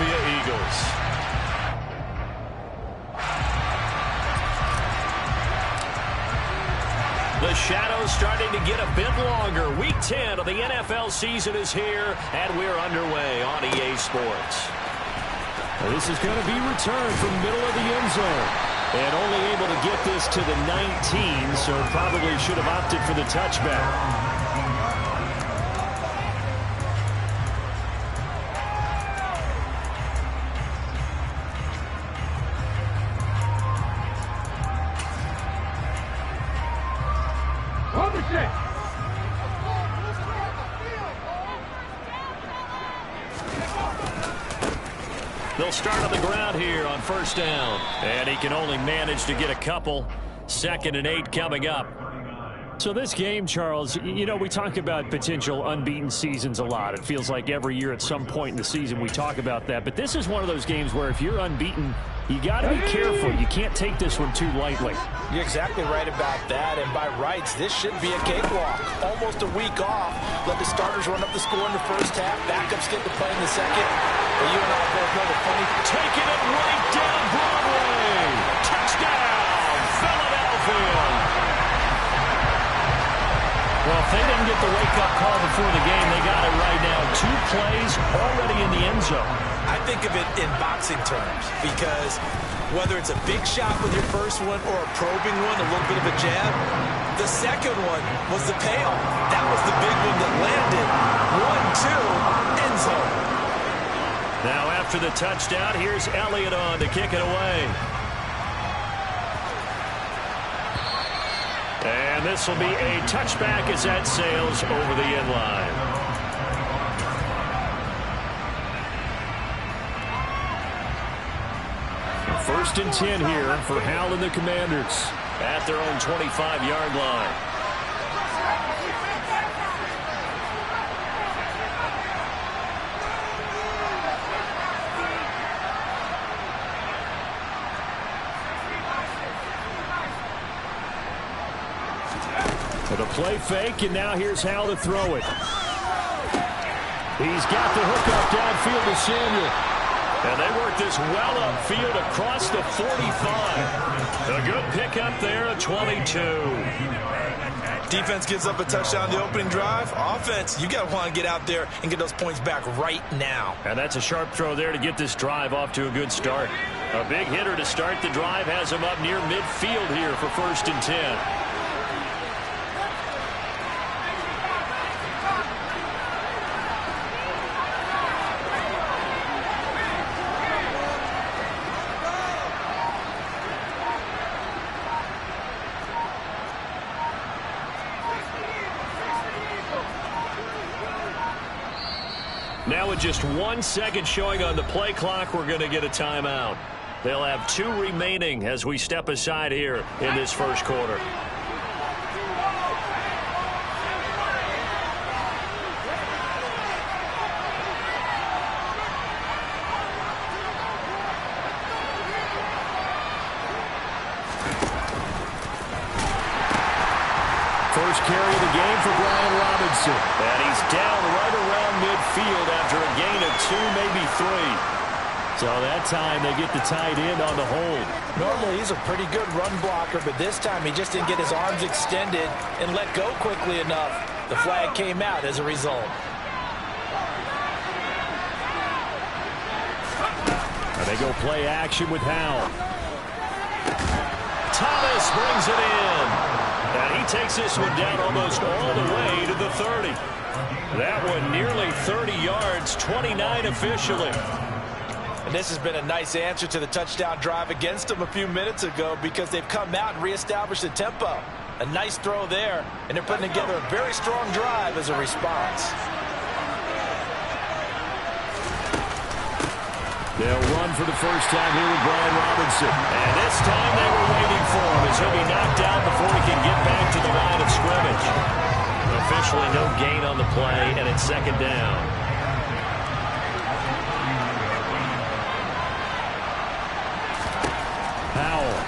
Philadelphia Eagles. The shadow's starting to get a bit longer. Week 10 of the NFL season is here, and we're underway on EA Sports. This is going to be returned from middle of the end zone. And only able to get this to the 19, so probably should have opted for the touchback. They'll start on the ground here on first down. And he can only manage to get a couple. 2nd and 8 coming up. So this game, Charles, you know, we talk about potential unbeaten seasons a lot. It feels like every year at some point in the season we talk about that. But this is one of those games where if you're unbeaten, you got to be careful. You can't take this one too lightly. You're exactly right about that. And by rights, this should be a cakewalk. Almost a week off. Let the starters run up the score in the first half. Backups get to play in the second. But you and I both know the funny. Taking it right down Broadway. Touchdown, Philadelphia. Well, if they didn't get the wake-up call before the game, they got it right now. 2 plays already in the end zone. I think of it in boxing terms because whether it's a big shot with your first one or a probing one, a little bit of a jab, the second one was the payoff. That was the big one that landed. 1-2, end zone. Now after the touchdown, here's Elliott on to kick it away. And this will be a touchback as that sails over the end line. First and 10 here for Hal and the Commanders. At their own 25-yard line. For the play fake, and now here's Hal to throw it. He's got the hook up downfield to Samuel. And they work this well upfield across the 45. A good pickup there at 22. Defense gives up a touchdown the opening drive. Offense, you got to want to get out there and get those points back right now. And that's a sharp throw there to get this drive off to a good start. A big hitter to start the drive has him up near midfield here for 1st and 10. Now with just 1 second showing on the play clock, we're going to get a timeout. They'll have 2 remaining as we step aside here in this first quarter. First carry of the game for Brian Robinson. And he's down right around midfield after a gain of 2, maybe 3. So that time they get the tight end on the hold. Normally he's a pretty good run blocker, but this time he just didn't get his arms extended and let go quickly enough. The flag came out as a result. And they go play action with Howell. Thomas brings it in. And he takes this one down almost all the way to the 30. That one nearly 30 yards, 29 officially. And this has been a nice answer to the touchdown drive against them a few minutes ago because they've come out and reestablished the tempo. A nice throw there, and they're putting together a very strong drive as a response. They'll run for the first time here with Brian Robinson. And this time they were waiting for him as he'll be knocked out before he can get back to the line of scrimmage. Officially no gain on the play, and it's 2nd down. Howell.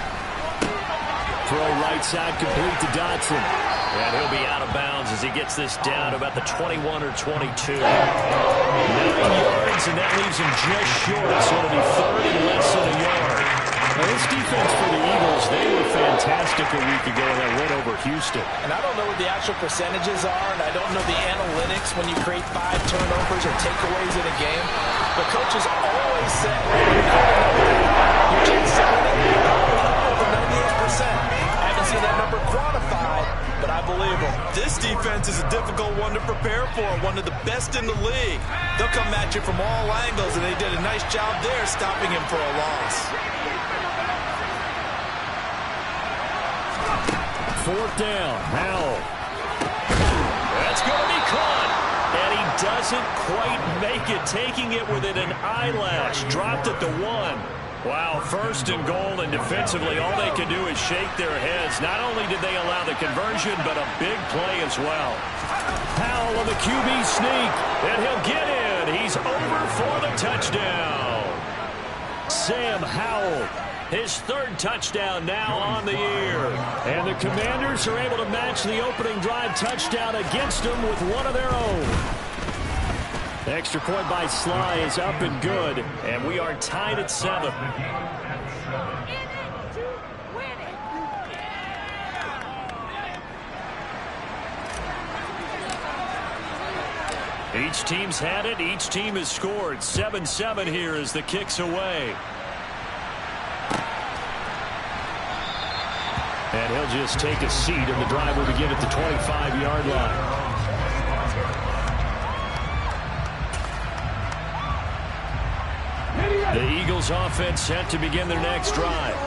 Throw right side complete to Dotson. And he'll be out of bounds as he gets this down to about the 21 or 22. 9 yards, and that leaves him just short. So it'll be third and less than a yard. Now, this defense for the Eagles, they were fantastic a week ago in that win over Houston. And I don't know what the actual percentages are, and I don't know the analytics when you create 5 turnovers or takeaways in a game. But coaches always say, your chance of winning over 98%. I haven't seen that number quantified, but I believe them. This defense is a difficult one to prepare for, one of the best in the league. They'll come at you from all angles, and they did a nice job there stopping him for a loss. 4th down, Howell. That's going to be caught. And he doesn't quite make it, taking it within an eyelash. Dropped at the 1. Wow, 1st and goal, and defensively all they can do is shake their heads. Not only did they allow the conversion, but a big play as well. Howell on the QB sneak. And he'll get in. He's over for the touchdown. Sam Howell. His 3rd touchdown now on the year. And the Commanders are able to match the opening drive touchdown against them with one of their own. The extra point by Sly is up and good. And we are tied at 7. Each team's had it. Each team has scored. 7-7 here as the kick's away. And he'll just take a seat, and the drive will begin at the 25-yard line. The Eagles offense set to begin their next drive.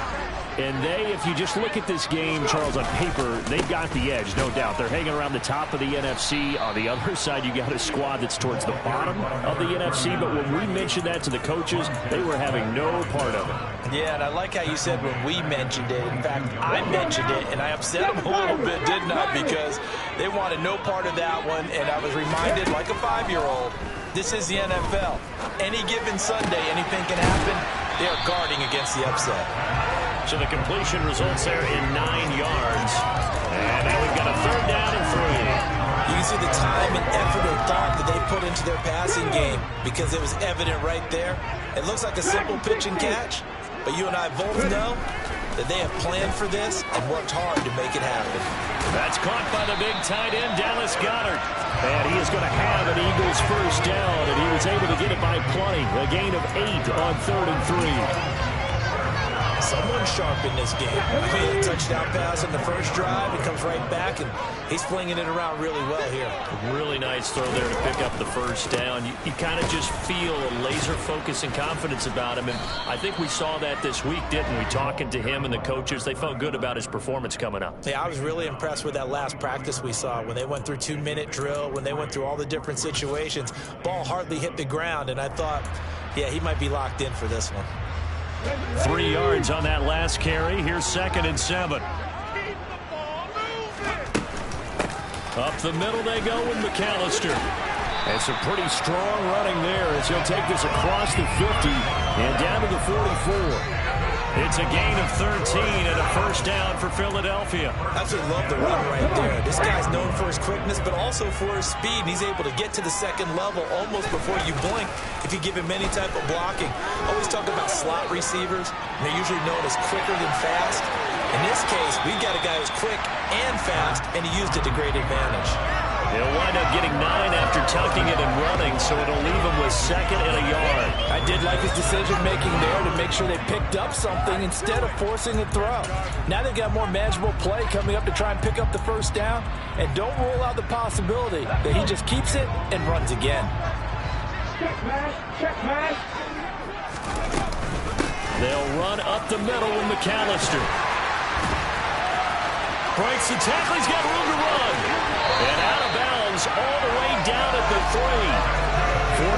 And they, if you just look at this game, Charles, on paper, they've got the edge, no doubt. They're hanging around the top of the NFC. On the other side, you got a squad that's towards the bottom of the NFC. But when we mentioned that to the coaches, they were having no part of it. Yeah, and I like how you said when we mentioned it. In fact, I mentioned it, and I upset them a little bit, didn't I? Because they wanted no part of that one, and I was reminded, like a 5-year-old, this is the NFL. Any given Sunday, anything can happen. They are guarding against the upset. So the completion results there in 9 yards. And now we've got a 3rd down and 3. You can see the time and effort and thought that they put into their passing game because it was evident right there. It looks like a simple pitch and catch, but you and I both know that they have planned for this and worked hard to make it happen. That's caught by the big tight end, Dallas Goedert. And he is going to have an Eagles 1st down, and he was able to get it by plenty. A gain of 8 on 3rd and 3. Someone sharp in this game. He made a touchdown pass on the first drive. He comes right back, and he's flinging it around really well here. Really nice throw there to pick up the 1st down. You kind of just feel a laser focus and confidence about him, and I think we saw that this week, didn't we? Talking to him and the coaches, they felt good about his performance coming up. Yeah, I was really impressed with that last practice we saw when they went through 2-minute drill, when they went through all the different situations. Ball hardly hit the ground, and I thought, yeah, he might be locked in for this one. 3 yards on that last carry. Here's 2nd and 7. Up the middle they go with McAllister. And some pretty strong running there as he'll take this across the 50 and down to the 44. It's a gain of 13 and a 1st down for Philadelphia. I just love the run right there. This guy's known for his quickness, but also for his speed. And he's able to get to the 2nd level almost before you blink if you give him any type of blocking. Always talk about slot receivers. They're usually known as quicker than fast. In this case, we've got a guy who's quick and fast, and he used it to great advantage. He'll wind up getting 9 after tucking it and running, so it'll leave him with 2nd and a yard. I did like his decision-making there to make sure they picked up something instead of forcing a throw. Now they've got more manageable play coming up to try and pick up the 1st down, and don't rule out the possibility that he just keeps it and runs again. Check, man. They'll run up the middle with McAllister. Breaks the tackle. He's got room to run. And out of bounds all the way down at the 3.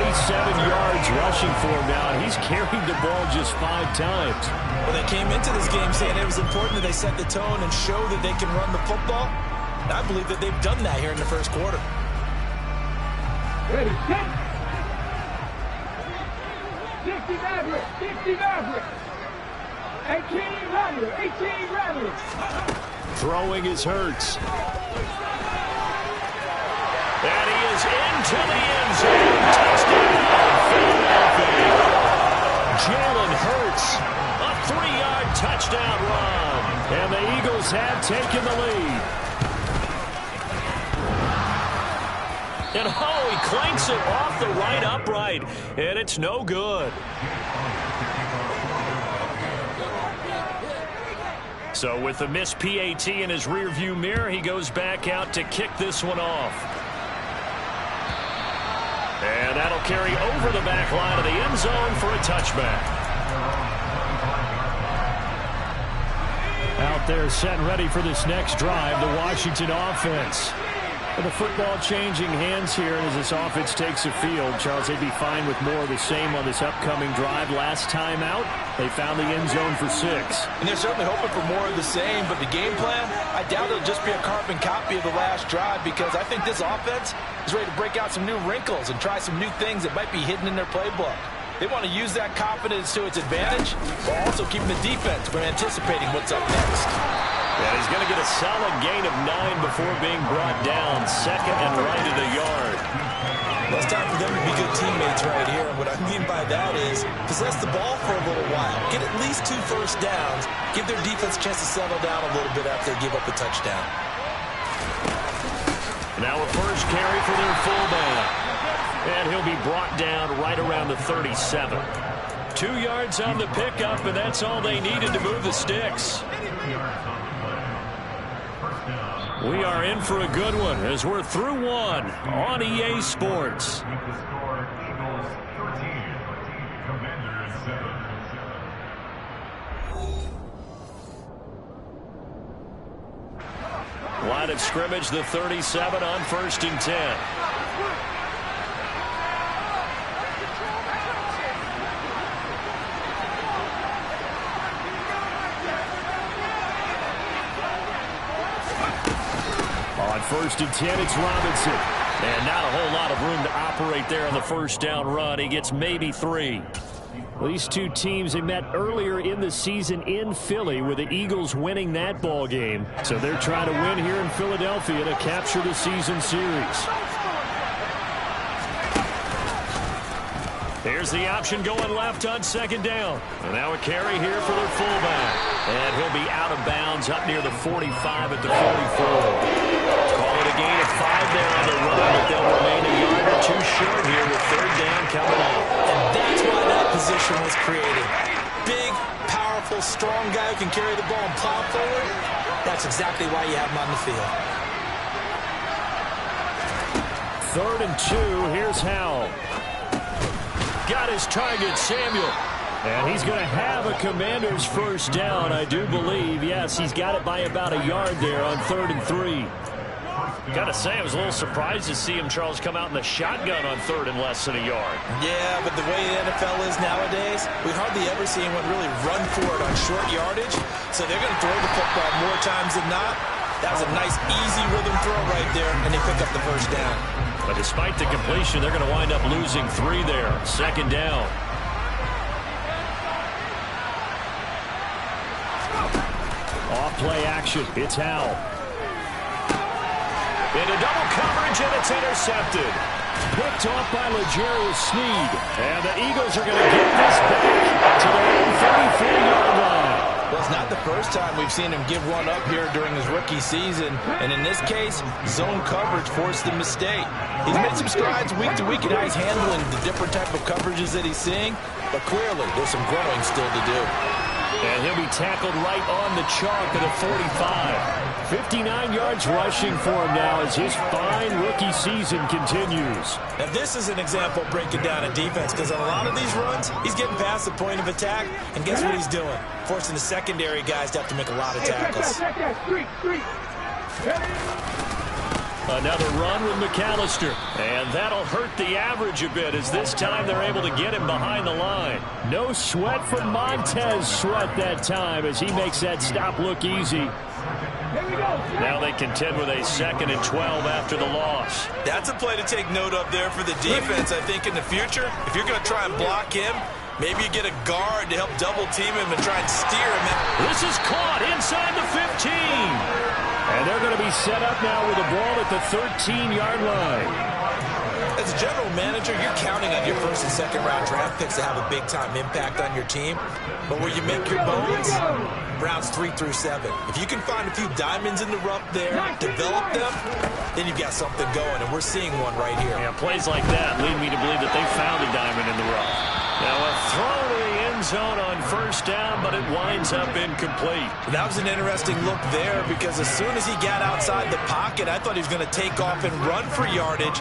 47 yards rushing for him now. He's carried the ball just 5 times. Well, they came into this game saying it was important that they set the tone and show that they can run the football. And I believe that they've done that here in the 1st quarter. Ready, set. 60 Maverick, 60 Maverick. 18 Rattler, 18 Rattler. Throwing is Hurts. And he is into the end zone. Touchdown, Philadelphia. Jalen Hurts, a 3-yard touchdown run. And the Eagles have taken the lead. And he clanks it off the right upright, and it's no good. So with the missed PAT in his rearview mirror, he goes back out to kick this one off. And that'll carry over the back line of the end zone for a touchback. Out there set and ready for this next drive, the Washington offense. With the football changing hands here as this offense takes the field, Charles, they'd be fine with more of the same on this upcoming drive. Last time out, they found the end zone for 6. And they're certainly hoping for more of the same, but the game plan, I doubt it'll just be a carbon copy of the last drive, because I think this offense is ready to break out some new wrinkles and try some new things that might be hidden in their playbook. They want to use that confidence to its advantage, while also keeping the defense from anticipating what's up next. And he's going to get a solid gain of 9 before being brought down. Second and right at a yard. Well, it's time for them to be good teammates right here. And what I mean by that is possess the ball for a little while. Get at least 2 first downs. Give their defense a chance to settle down a little bit after they give up a touchdown. Now a first carry for their fullback. And he'll be brought down right around the 37. 2 yards on the pickup, and that's all they needed to move the sticks. We are in for a good one as we're through one on EA Sports. Line of scrimmage, the 37 on 1st and 10. On 1st and 10, it's Robinson. And not a whole lot of room to operate there on the first down run. He gets maybe 3. These two teams, they met earlier in the season in Philly with the Eagles winning that ball game. So they're trying to win here in Philadelphia to capture the season series. Here's the option going left on 2nd down. And now a carry here for their fullback. And he'll be out of bounds up near the 45 at the 44. Call it a gain of 5 there on the run, but they'll remain a yard or 2 short here with 3rd down coming up. And that's why that position was created. Big, powerful, strong guy who can carry the ball and plow forward. That's exactly why you have him on the field. 3rd and 2, here's Howell. Got his target, Samuel. And he's going to have a Commander's first down, I do believe. Yes, he's got it by about a yard there on 3rd and 3. Got to say, I was a little surprised to see him, Charles, come out in the shotgun on 3rd and less than a yard. Yeah, but the way the NFL is nowadays, we hardly ever see anyone really run for it on short yardage. So they're going to throw the football more times than not. That was a nice, easy rhythm throw right there, and they pick up the first down. But despite the completion, they're going to wind up losing 3 there. 2nd down. Off play action. It's Howell. Into double coverage, and it's intercepted. Picked off by L'Jarius Sneed. And the Eagles are going to get this back to their own 33-yard line. Well, it's not the first time we've seen him give one up here during his rookie season. And in this case, zone coverage forced the mistake. He's made some strides week to week in how he's handling the different type of coverages that he's seeing. But clearly, there's some growing still to do. And he'll be tackled right on the chalk of the 45. 59 yards rushing for him now as his fine rookie season continues. Now, this is an example of breaking down a defense, because on a lot of these runs, he's getting past the point of attack, and guess what he's doing? Forcing the secondary guys to have to make a lot of tackles. Another run with McAllister. And that'll hurt the average a bit, as this time they're able to get him behind the line. No sweat from Montez Sweat that time as he makes that stop look easy. Now they contend with a 2nd and 12 after the loss. That's a play to take note of there for the defense, I think, in the future. If you're going to try and block him, maybe you get a guard to help double team him and try and steer him. This is caught inside the 15. And they're going to be set up now with the ball at the 13-yard line. As a general manager, you're counting on your first and second round draft picks to have a big-time impact on your team. But where you make your bones, rounds 3 through 7. If you can find a few diamonds in the rough there, develop them, then you've got something going, and we're seeing one right here. Yeah, plays like that lead me to believe that they found a diamond in the rough. Now a throw to the end zone on first down, but it winds up incomplete. That was an interesting look there because as soon as he got outside the pocket, I thought he was going to take off and run for yardage.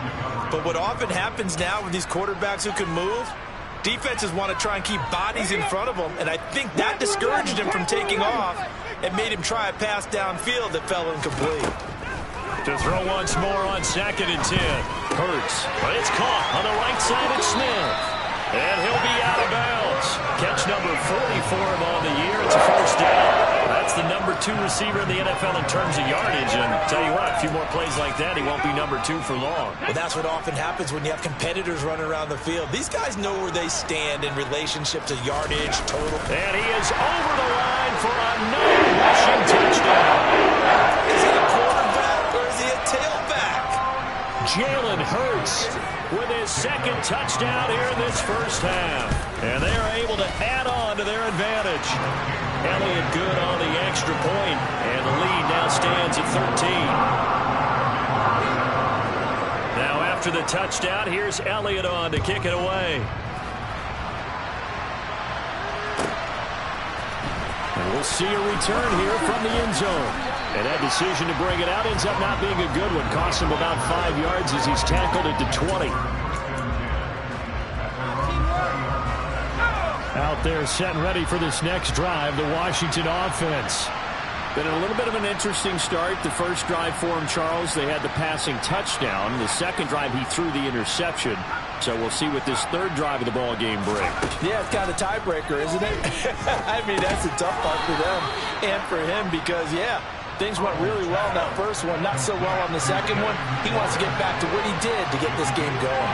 But what often happens now with these quarterbacks who can move, defenses want to try and keep bodies in front of them, and I think that discouraged him from taking off and made him try a pass downfield that fell incomplete. To throw once more on 2nd and 10. Hurts, but it's caught on the right side of Smith. And he'll be out of bounds. Catch number 40 for him on the year. It's a first down. That's the number 2 receiver in the NFL in terms of yardage. And tell you what, a few more plays like that, he won't be number 2 for long. Well, that's what often happens when you have competitors running around the field. These guys know where they stand in relationship to yardage, total. And he is over the line for another rushing touchdown. Is he a quarterback or is he a tailback? Jalen Hurts with his 2nd touchdown here in this first half. And they are able to add on to their advantage. Elliott good on the extra point, and the lead now stands at 13. Now after the touchdown, here's Elliott on to kick it away. And we'll see a return here from the end zone. And that decision to bring it out ends up not being a good one. Cost him about 5 yards as he's tackled at the 20. Out there set and ready for this next drive, the Washington offense. Been a little bit of an interesting start. The first drive for him, Charles, they had the passing touchdown. The second drive, he threw the interception. So we'll see what this third drive of the ball game brings. Yeah, it's kind of a tiebreaker, isn't it? I mean, that's a tough part for them and for him because, yeah, things went really well in that first one, not so well on the second one. He wants to get back to what he did to get this game going.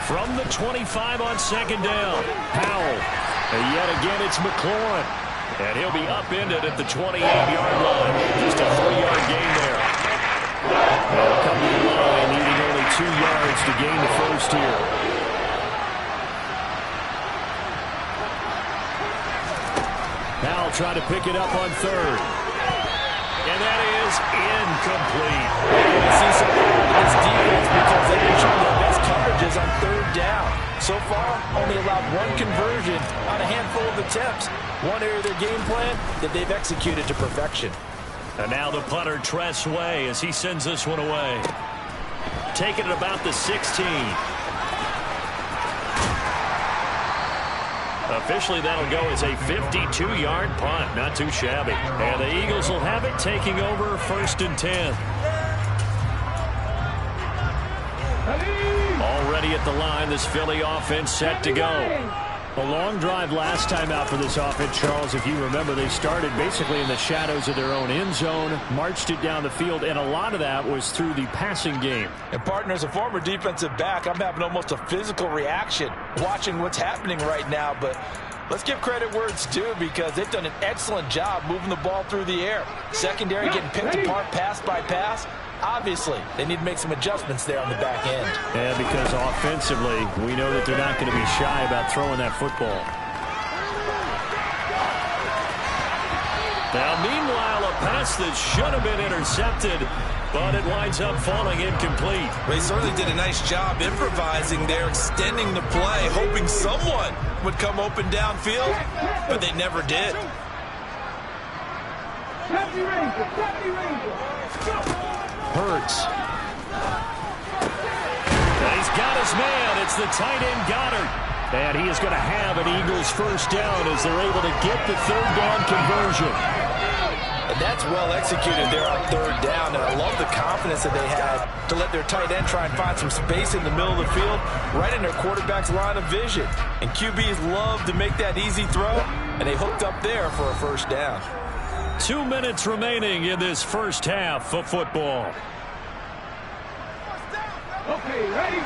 From the 25 on 2nd down, Powell. And yet again, it's McLaurin. And he'll be upended at the 28-yard line. Just a 3-yard gain there. And coming to the line, needing only 2 yards to gain the first here. Powell trying to pick it up on 3rd. And that is incomplete. You see something in this defense because they didn't show their best coverages on 3rd down. So far, only allowed 1 conversion on a handful of attempts. One area of their game plan that they've executed to perfection. And now the punter, Tress Way, as he sends this one away. Taking it about the 16. Officially, that'll go as a 52-yard punt. Not too shabby. And the Eagles will have it, taking over 1st and 10. Already at the line, this Philly offense set to go. A long drive last time out for this offense, Charles. If you remember, they started basically in the shadows of their own end zone, marched it down the field, and a lot of that was through the passing game. And, partner, as a former defensive back, I'm having almost a physical reaction watching what's happening right now. But let's give credit where it's due because they've done an excellent job moving the ball through the air. Secondary getting picked apart pass by pass. Obviously, they need to make some adjustments there on the back end. Yeah, because offensively, we know that they're not going to be shy about throwing that football. Now, meanwhile, a pass that should have been intercepted, but it winds up falling incomplete. Well, he certainly did a nice job improvising there, extending the play, hoping someone would come open downfield, but they never did. Hurts. And he's got his man. It's the tight end Goddard. And he is going to have an Eagles first down as they're able to get the 3rd down conversion. And that's well executed there on 3rd down. And I love the confidence that they had to let their tight end try and find some space in the middle of the field, right in their quarterback's line of vision. And QBs love to make that easy throw, and they hooked up there for a first down. 2 minutes remaining in this first half of football. Okay, ready?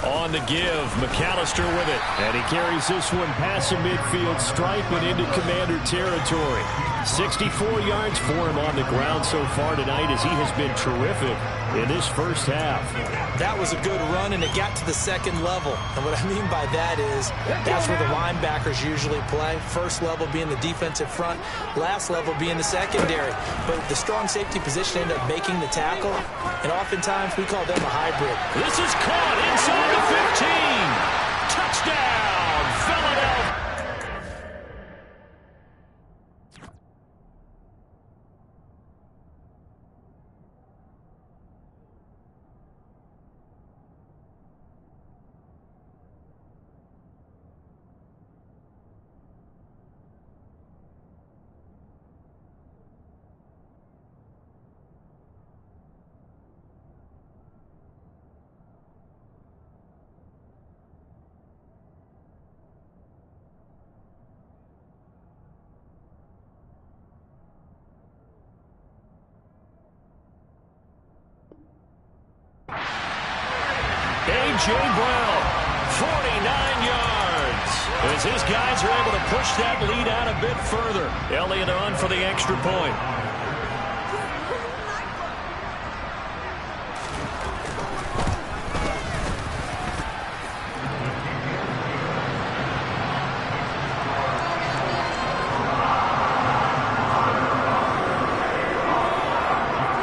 On the give, McAllister with it. And he carries this one past the midfield stripe and into Commander territory. 64 yards for him on the ground so far tonight as he has been terrific in this first half. That was a good run, and it got to the second level. And what I mean by that is that's where the linebackers usually play. First level being the defensive front, last level being the secondary. But the strong safety position ended up making the tackle, and oftentimes we call them a hybrid. This is caught inside the 15. Touchdown, Philadelphia. A.J. Brown, 49 yards. As his guys are able to push that lead out a bit further. Elliott on for the extra point.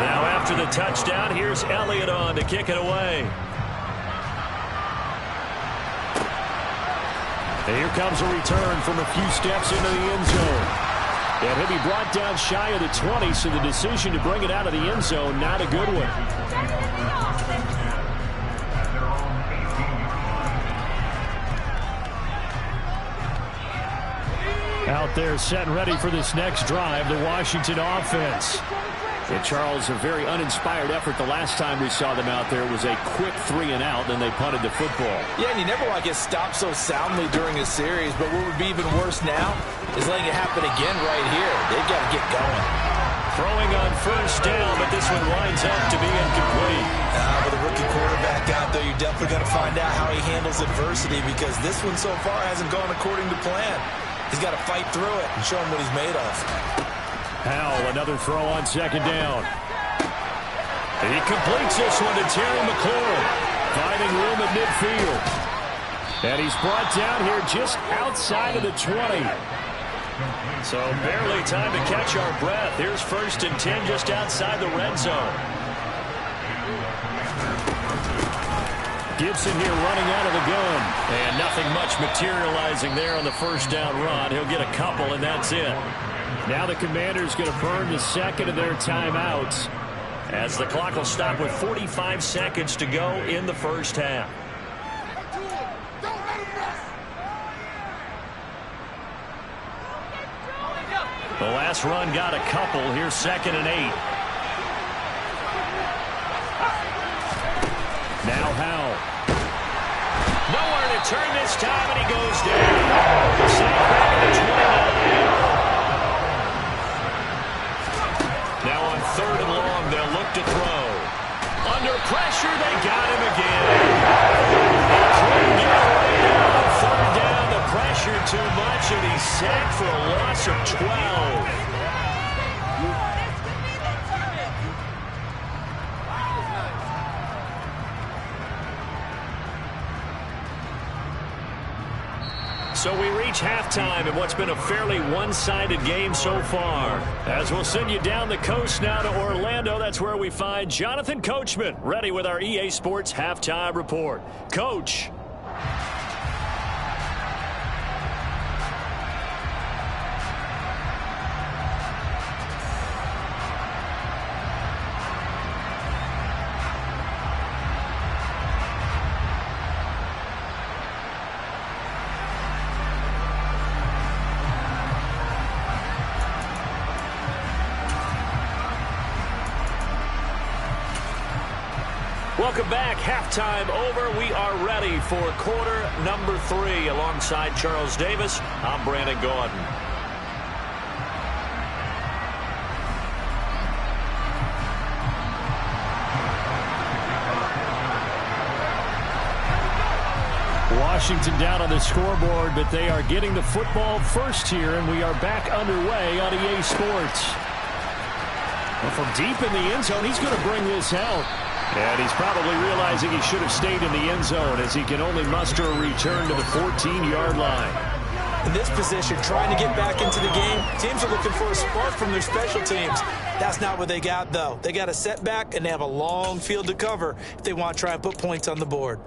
Now after the touchdown, here's Elliott on to kick it away. And here comes a return from a few steps into the end zone. And he'll be brought down shy of the 20, so the decision to bring it out of the end zone, not a good one. Out there set and ready for this next drive, the Washington offense. And Charles, a very uninspired effort the last time we saw them out there was a quick 3-and-out, then they punted the football. Yeah, and you never want to get stopped so soundly during a series, but what would be even worse now is letting it happen again right here. They've got to get going. Throwing on first down, but this one winds up to be incomplete. With a rookie quarterback out there, you definitely got to find out how he handles adversity, because this one so far hasn't gone according to plan. He's got to fight through it and show him what he's made of. Howell, another throw on second down. He completes this one to Terry McLaurin, finding room at midfield. And he's brought down here just outside of the 20. So barely time to catch our breath. Here's 1st and 10 just outside the red zone. Gibson here running out of the gun. And nothing much materializing there on the first down run. He'll get a couple, and that's it. Now the Commanders going to burn the second of their timeouts as the clock will stop with 45 seconds to go in the first half. The last run got a couple. Here's 2nd and 8. Now Howell. Nowhere to turn this time, and he goes down. Sack back at the 29. Now on 3rd and long, they'll look to throw. Under pressure, they got him again. He couldn't get away down on 3rd down. The pressure too much, and he's sacked for a loss of 12. So we reach halftime in what's been a fairly one-sided game so far. As we'll send you down the coast now to Orlando, that's where we find Jonathan Coachman, ready with our EA Sports Halftime Report. Coach. Welcome back. Halftime over. We are ready for quarter number 3. Alongside Charles Davis, I'm Brandon Gaudin. Washington down on the scoreboard, but they are getting the football first here, and we are back underway on EA Sports. Well, from deep in the end zone, he's going to bring this out. And he's probably realizing he should have stayed in the end zone as he can only muster a return to the 14-yard line. In this position, trying to get back into the game, teams are looking for a spark from their special teams. That's not what they got, though. They got a setback, and they have a long field to cover if they want to try and put points on the board.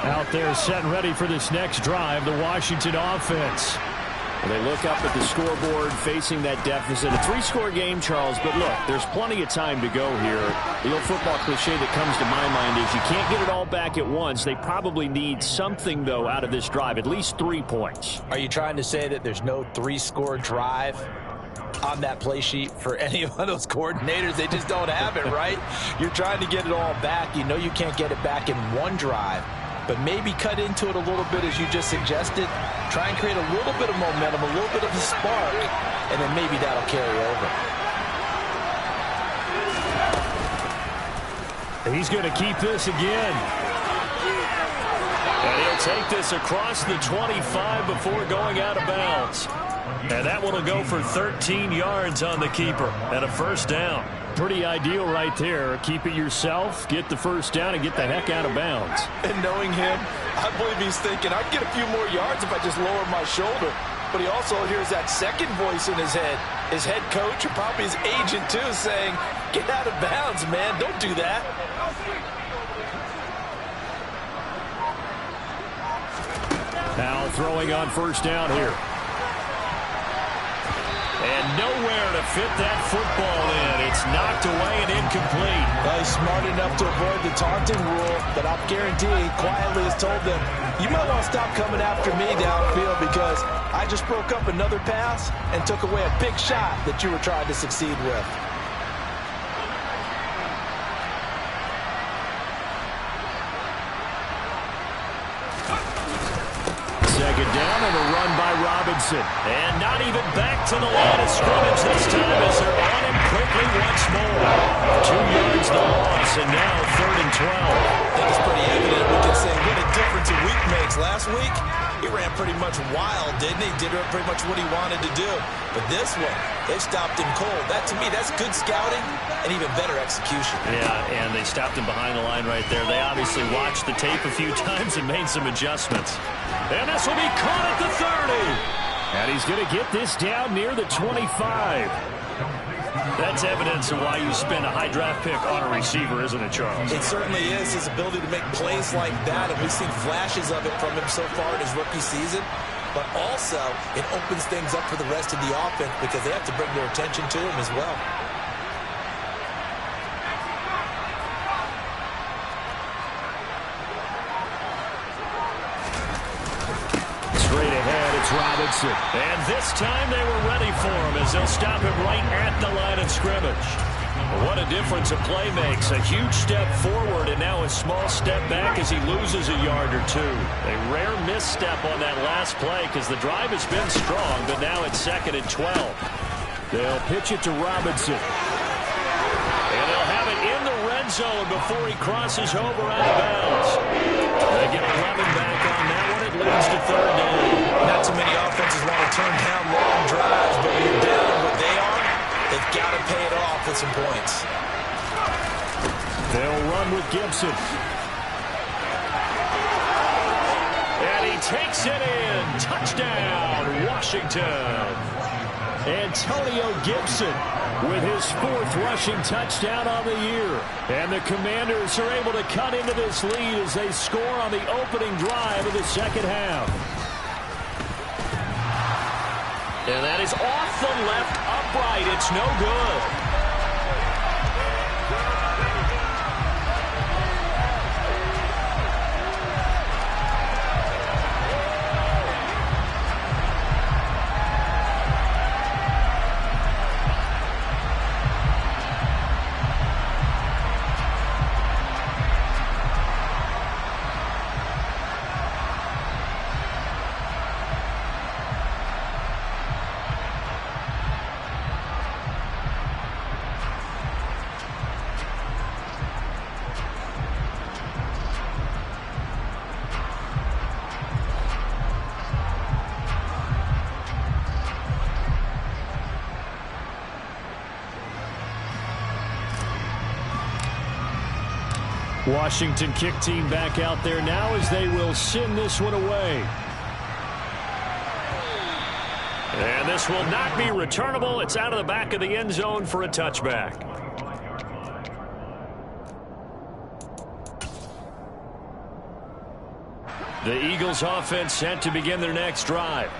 Out there set and ready for this next drive, the Washington offense. Well, they look up at the scoreboard facing that deficit. A three-score game, Charles, but look, there's plenty of time to go here. The old football cliche that comes to my mind is you can't get it all back at once. They probably need something, though, out of this drive, at least 3 points. Are you trying to say that there's no three-score drive on that play sheet for any of those coordinators? They just don't have it, right? You're trying to get it all back. You know you can't get it back in one drive. But maybe cut into it a little bit, as you just suggested. Try and create a little bit of momentum, a little bit of a spark, and then maybe that'll carry over. He's going to keep this again. And he'll take this across the 25 before going out of bounds. And that one will go for 13 yards on the keeper and a first down. Pretty ideal right there. Keep it yourself, get the first down, and get the heck out of bounds. And knowing him, I believe he's thinking, I can get a few more yards if I just lower my shoulder. But he also hears that second voice in his head. His head coach, or probably his agent too, saying, get out of bounds, man. Don't do that. Now throwing on first down here. And nowhere to fit that football in. It's knocked away and incomplete. Well, he's smart enough to avoid the taunting rule, but I'll guarantee he quietly has told them, you might want to stop coming after me downfield because I just broke up another pass and took away a big shot that you were trying to succeed with. Second down and a run by Robinson. And not even back to the line of scrimmage this time as they're on him quickly once more. 2 yards the loss, and now 3rd and 12. I think it's pretty evident. We can say what a difference a week makes. Last week, he ran pretty much wild, didn't he? Did pretty much what he wanted to do. But this one, they stopped him cold. That, to me, that's good scouting and even better execution. Yeah, and they stopped him behind the line right there. They obviously watched the tape a few times and made some adjustments. And this will be caught at the 30. And he's going to get this down near the 25. That's evidence of why you spend a high draft pick on a receiver, isn't it, Charles? It certainly is. His ability to make plays like that, and we've seen flashes of it from him so far in his rookie season. But also, it opens things up for the rest of the offense because they have to bring their attention to him as well. Straight ahead, it's Robinson. And this time they were ready for him as they'll stop him right at the line of scrimmage. What a difference a play makes. A huge step forward and now a small step back as he loses a yard or two. A rare misstep on that last play because the drive has been strong, but now it's 2nd and 12. They'll pitch it to Robinson. And they'll have it in the red zone before he crosses over out of bounds. They get 11 back on that one. It leads to 3rd down. Not too many offenses want to turn down long drives, but when you're down what they are, they've got to pay it off with some points. They'll run with Gibson. And he takes it in. Touchdown, Washington. Antonio Gibson with his 4th rushing touchdown on the year. And the Commanders are able to cut into this lead as they score on the opening drive of the second half. And that is off the left upright. It's no good. Washington kick team back out there now as they will send this one away. And this will not be returnable. It's out of the back of the end zone for a touchback. The Eagles offense set to begin their next drive.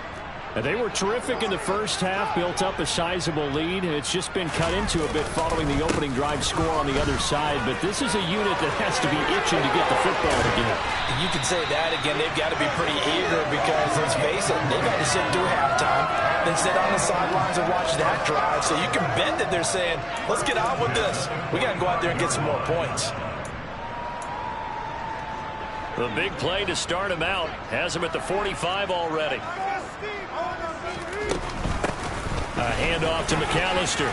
And they were terrific in the first half, built up a sizable lead, and it's just been cut into a bit following the opening drive score on the other side. But this is a unit that has to be itching to get the football again. You can say that again. They've got to be pretty eager because, let's face it, they've had to sit through halftime, then sit on the sidelines and watch that drive. So you can bet that they're saying, let's get on with this. We got to go out there and get some more points. The big play to start him out has him at the 45 already. A handoff to McAllister.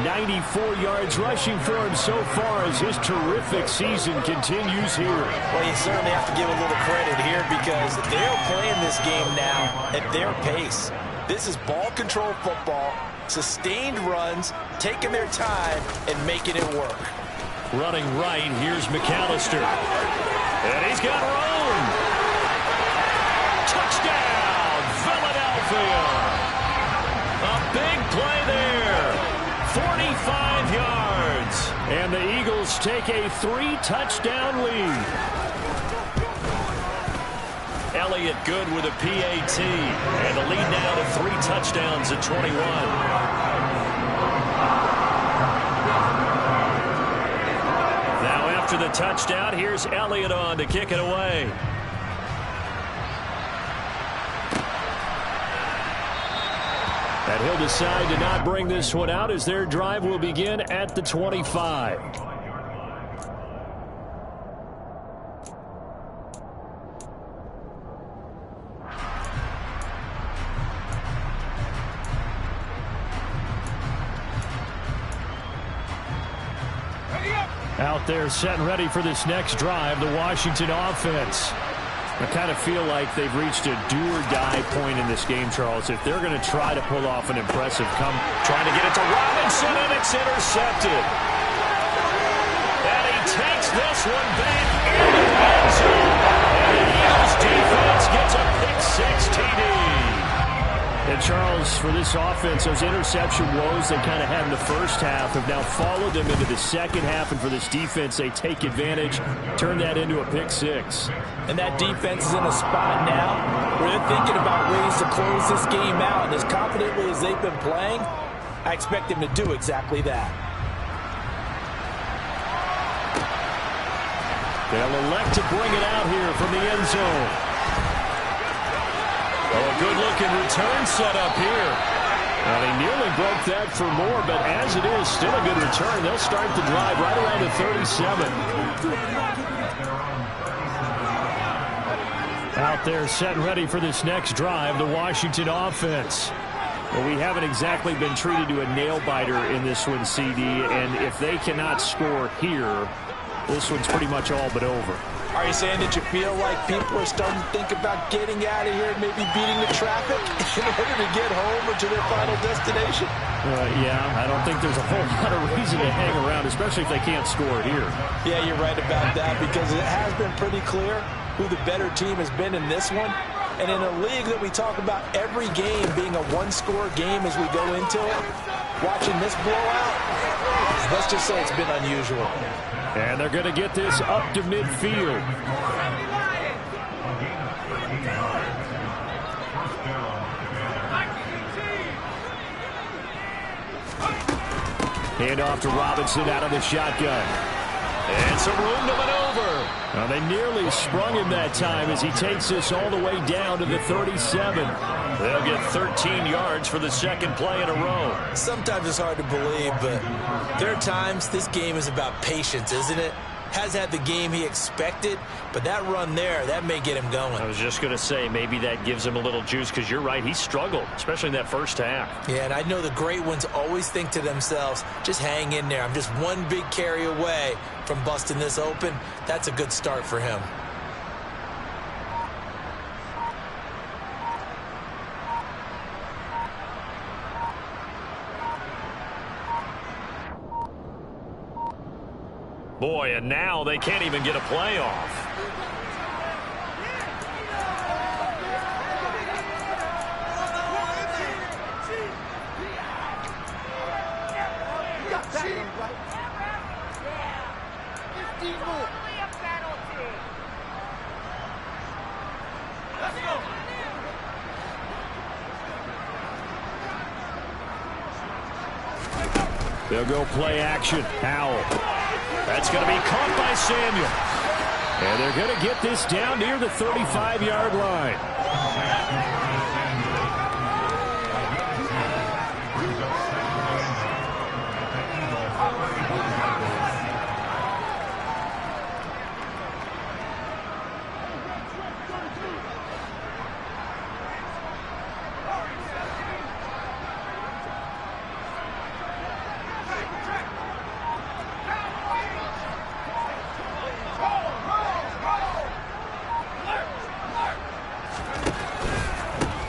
94 yards rushing for him so far as his terrific season continues here. Well, you certainly have to give a little credit here because they're playing this game now at their pace. This is ball control football, sustained runs, taking their time and making it work. Running right, here's McAllister. And he's got room. Touchdown, Philadelphia. A big play there. 45 yards. And the Eagles take a 3-touchdown lead. Elliott good with a PAT. And the lead now to 3 touchdowns at 21. After the touchdown, here's Elliott on to kick it away. And he'll decide to not bring this one out as their drive will begin at the 25. Out there set and ready for this next drive, the Washington offense. I kind of feel like they've reached a do-or-die point in this game, Charles. If they're going to try to pull off an impressive trying to get it to Robinson, and it's intercepted. And he takes this one back into the end zone. And the Eagles defense gets a pick-6 TD. And, Charles, for this offense, those interception woes they kind of had in the first half have now followed them into the second half. And for this defense, they take advantage, turn that into a pick-6. And that defense is in a spot now where they're thinking about ways to close this game out. And as confidently as they've been playing, I expect them to do exactly that. They'll elect to bring it out here from the end zone. Oh, a good-looking return set up here. Well, they nearly broke that for more, but as it is, still a good return. They'll start the drive right around the 37. Out there set and ready for this next drive, the Washington offense. Well, we haven't exactly been treated to a nail-biter in this one, CD, and if they cannot score here, this one's pretty much all but over. Are you saying that you feel like people are starting to think about getting out of here and maybe beating the traffic in order to get home or to their final destination? Yeah, I don't think there's a whole lot of reason to hang around, especially if they can't score here. Yeah, you're right about that because it has been pretty clear who the better team has been in this one. And in a league that we talk about every game being a one-score game as we go into it, watching this blowout, let's just say it's been unusual. And they're going to get this up to midfield. Hand off to Robinson out of the shotgun. And some room to maneuver. Well, they nearly sprung him that time as he takes this all the way down to the 37. They'll get 13 yards for the second play in a row. Sometimes it's hard to believe, but there are times this game is about patience, isn't it? Hasn't had the game he expected, but that run there, that may get him going. I was just going to say, maybe that gives him a little juice because you're right, he struggled, especially in that first half. Yeah, and I know the great ones always think to themselves, just hang in there. I'm just one big carry away from busting this open. That's a good start for him. Boy, And now they can't even get a play off. They'll go play action. Howell. That's going to be caught by Samuel. And they're going to get this down near the 35-yard line.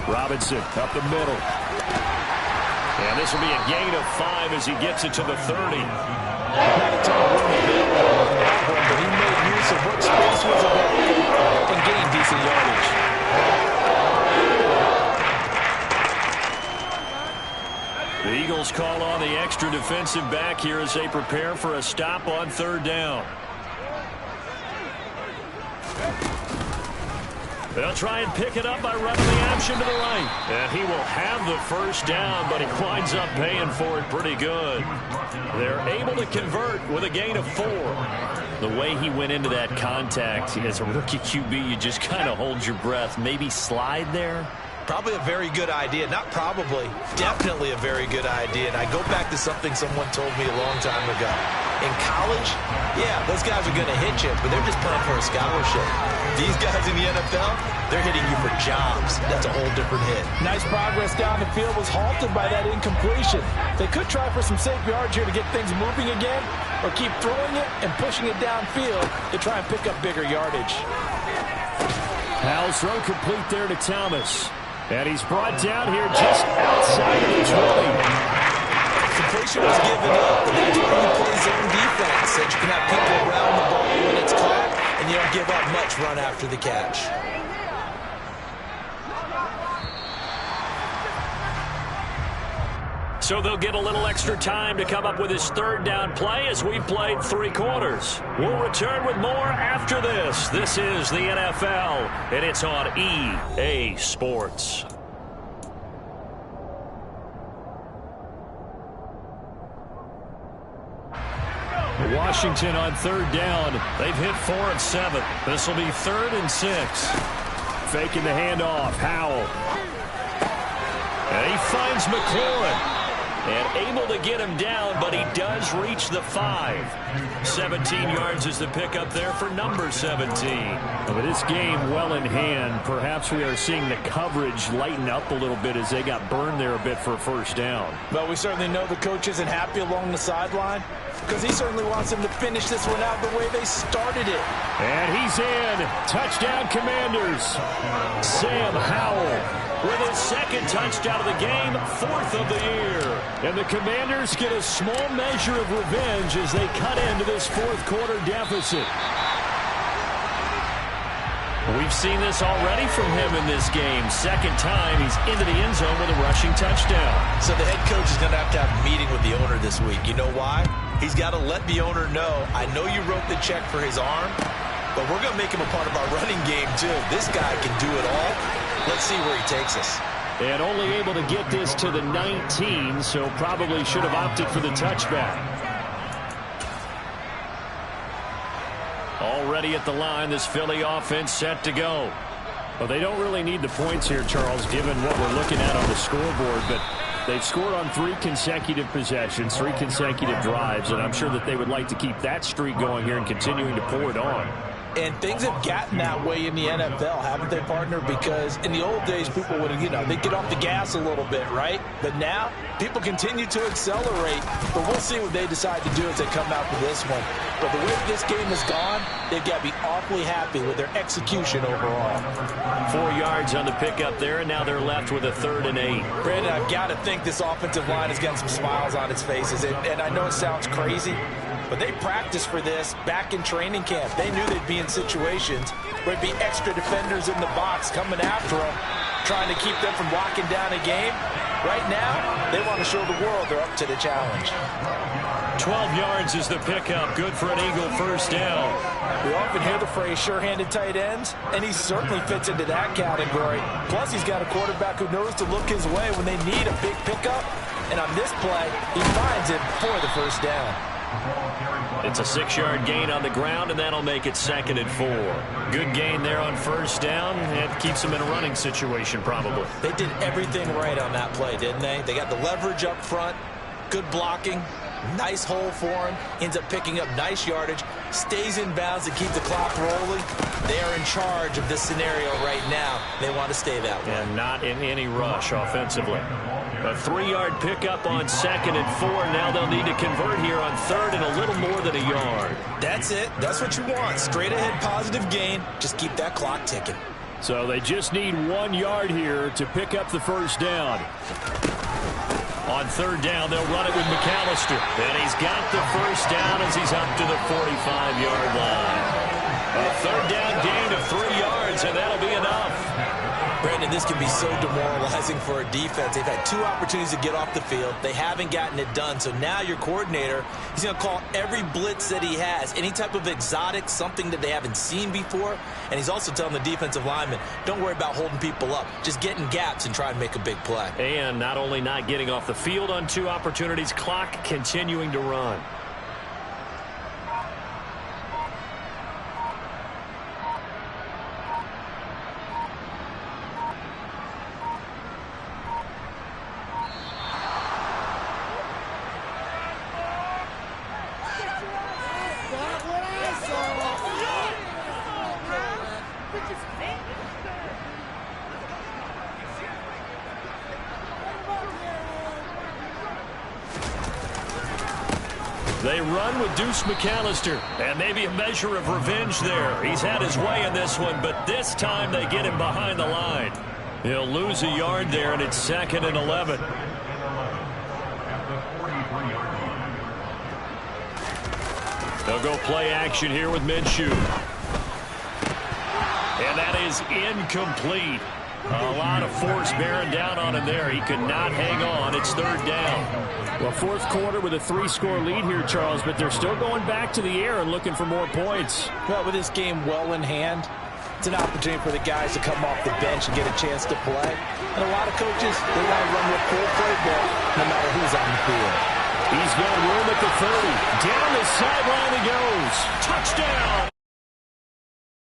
Robinson up the middle. And this will be a gain of 5 as he gets it to the 30. Not a ton of room available on that one, but he made use of what space was available and gained decent yardage. The Eagles call on the extra defensive back here as they prepare for a stop on 3rd down. They'll try and pick it up by running the option to the right. And he will have the first down, but he winds up paying for it pretty good. They're able to convert with a gain of 4. The way he went into that contact as a rookie QB, you just kind of hold your breath. Maybe slide there. Probably a very good idea. Not probably. Definitely a very good idea. And I go back to something someone told me a long time ago. In college, yeah, those guys are going to hit you, but they're just playing for a scholarship. These guys in the NFL, they're hitting you for jobs. That's a whole different hit. Nice progress down the field was halted by that incompletion. They could try for some safe yards here to get things moving again, or keep throwing it and pushing it downfield to try and pick up bigger yardage. Howell's throw complete there to Thomas. And he's brought down here just outside of the 20. Completion was given up, but that's where you play zone defense, so you can have people around the ball when it's caught, and you don't give up much run after the catch. So they'll get a little extra time to come up with his 3rd down play as we played 3 quarters. We'll return with more after this. This is the NFL, and it's on EA Sports. Washington on 3rd down. They've hit 4 and 7. This will be 3rd and 6. Faking the handoff. Howell. And he finds McLaurin. And able to get him down, but he does reach the 5. 17 yards is the pickup there for number 17. With this game well in hand, perhaps we are seeing the coverage lighten up a little bit as they got burned there a bit for a 1st down. But we certainly know the coach isn't happy along the sideline, because he certainly wants them to finish this one out the way they started it. And he's in. Touchdown, Commanders. Sam Howell with his 2nd touchdown of the game, 4th of the year. And the Commanders get a small measure of revenge as they cut into this 4th quarter deficit. We've seen this already from him in this game. 2nd time he's into the end zone with a rushing touchdown. So the head coach is going to have a meeting with the owner this week. You know why? He's got to let the owner know, I know you wrote the check for his arm, but we're going to make him a part of our running game too. This guy can do it all. Let's see where he takes us. And only able to get this to the 19, so probably should have opted for the touchback. Already at the line, this Philly offense set to go. Well, they don't really need the points here, Charles, given what we're looking at on the scoreboard, but they've scored on 3 consecutive possessions, 3 consecutive drives, and I'm sure that they would like to keep that streak going here and continuing to pour it on. And things have gotten that way in the NFL, haven't they, partner? Because in the old days, people would, they'd get off the gas a little bit, right? But now, people continue to accelerate. But we'll see what they decide to do as they come out for this one. But the way this game has gone, they've got to be awfully happy with their execution overall. 4 yards on the pickup there, and now they're left with a 3rd and 8. Brandon, I've got to think this offensive line has got some smiles on its faces. And I know it sounds crazy, But they practiced for this back in training camp. They knew they'd be in situations where there'd be extra defenders in the box coming after them, trying to keep them from locking down a game. Right now, they want to show the world they're up to the challenge. 12 yards is the pickup. Good for an Eagle first down. We often hear the phrase sure-handed tight ends, and he certainly fits into that category. Plus, he's got a quarterback who knows to look his way when they need a big pickup. And on this play, he finds it for the first down. It's a 6-yard gain on the ground, and that'll make it 2nd and 4. Good gain there on first down. It keeps them in a running situation, probably. They did everything right on that play, didn't they? They got the leverage up front, good blocking, nice hole for him, ends up picking up nice yardage, stays in bounds to keep the clock rolling. They are in charge of this scenario right now. They want to stay that way. And not in any rush offensively. A 3-yard pickup on 2nd and 4. Now they'll need to convert here on 3rd and a little more than a yard. That's it. That's what you want. Straight ahead positive gain. Just keep that clock ticking. So they just need 1 yard here to pick up the first down. On 3rd down, they'll run it with McAllister. And he's got the first down as he's up to the 45-yard line. A 3rd down gain of 3 yards, and that'll be enough. Brandon, this can be so demoralizing for a defense. They've had 2 opportunities to get off the field. They haven't gotten it done. So now your coordinator, he's going to call every blitz that he has, any type of exotic, something that they haven't seen before. And he's also telling the defensive lineman, don't worry about holding people up. Just get in gaps and try and make a big play. And not only not getting off the field on 2 opportunities, clock continuing to run. They run with Deuce McAllister, and maybe a measure of revenge there. He's had his way in this one, but this time they get him behind the line. He'll lose a yard there, and it's 2nd and 11. They'll go play action here with Minshew. And that is incomplete. A lot of force bearing down on him there. He could not hang on. It's 3rd down. Well, 4th quarter with a 3-score lead here, Charles, but they're still going back to the air and looking for more points. Well, with this game well in hand, it's an opportunity for the guys to come off the bench and get a chance to play. And a lot of coaches, they want to run with full playbook no matter who's on the field. He's got room at the 30. Down the sideline he goes. Touchdown!